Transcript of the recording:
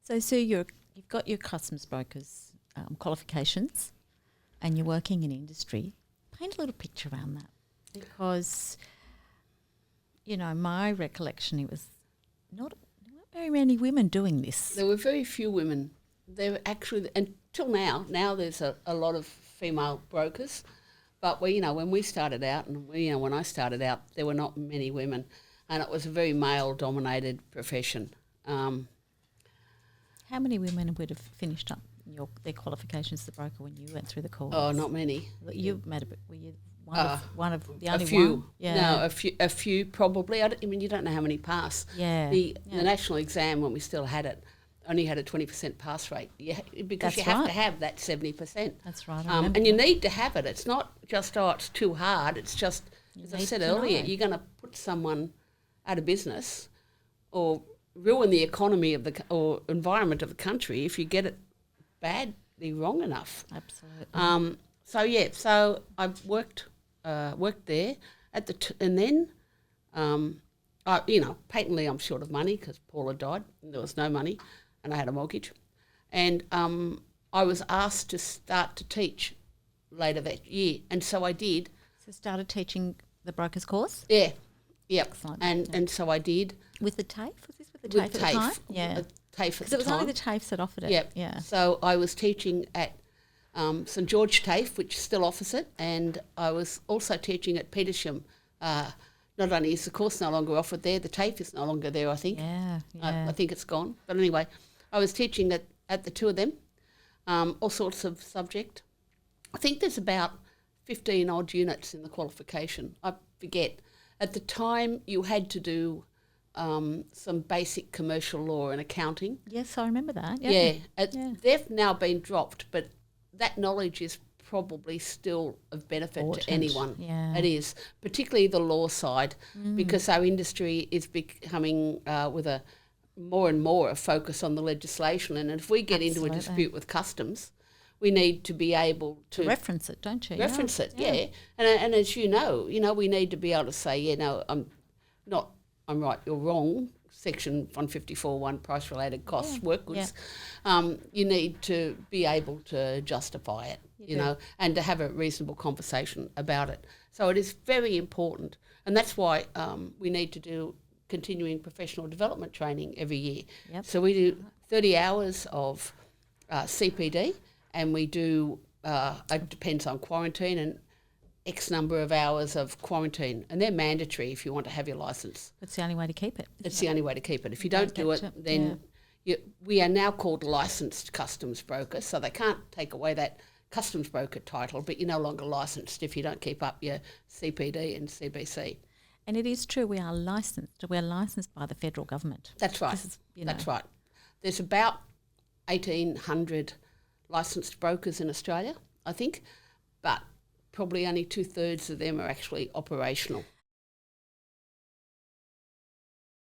So Sue, you've got your customs brokers qualifications and you're working in industry. Paint a little picture around that because, my recollection, it was not very many women doing this. There were very few women. There were actually, until now there's a lot of female brokers, but when we started out and when I started out, there were not many women, and it was a very male-dominated profession. How many women would have finished up their qualifications as a broker when you went through the course? Oh, not many. Were you one of the only a few. one? Yeah. No, a few probably. You don't know how many pass. Yeah. The national exam, when we still had it, only had a 20% pass rate. Because you have to have that 70%. That's right. And you need to have it. It's not just, it's too hard. It's just, as I said earlier, you're going to put someone out of business or ruin the economy or environment of the country if you get it badly wrong enough. Absolutely. So I worked there and then patently I'm short of money because Paula died and there was no money and I had a mortgage, and I was asked to start to teach later that year, and so I did. So started teaching the broker's course? Yeah. Excellent. And so I did. With the TAFE? Was this with the TAFE at the time? Yeah. TAFE at the time. Because it was only the TAFEs that offered it. Yep. Yeah. So I was teaching at St George TAFE, which still offers it, and I was also teaching at Petersham. Not only is the course no longer offered there, the TAFE is no longer there, I think. Yeah. I think it's gone. But anyway, I was teaching at the two of them, all sorts of subject. I think there's about 15 odd units in the qualification. I forget. At the time, you had to do some basic commercial law and accounting. Yes, I remember that. Yeah. They've now been dropped, but that knowledge is probably still of benefit to anyone. Yeah. It is, particularly the law side, because our industry is becoming with a more and more a focus on the legislation. And if we get into a dispute with customs, we need to be able to reference it, don't you? Reference it, yeah. And as you know, we need to be able to say, I'm right, you're wrong. Section 154(1) price-related costs, work goods. Yeah. You need to be able to justify it, and to have a reasonable conversation about it. So it is very important, and that's why we need to do continuing professional development training every year. Yep. So we do 30 hours of CPD, and we do, it depends on quarantine, and X number of hours of quarantine, and they're mandatory if you want to have your licence. It's the only way to keep it. It's the only way to keep it. If you don't do it, then we are now called licensed customs broker, so they can't take away that customs broker title, but you're no longer licensed if you don't keep up your CPD and CBC. And it is true, we are licensed. We're licensed by the federal government. That's right. That's right. There's about 1,800 licensed brokers in Australia, I think, but probably only 2/3 of them are actually operational.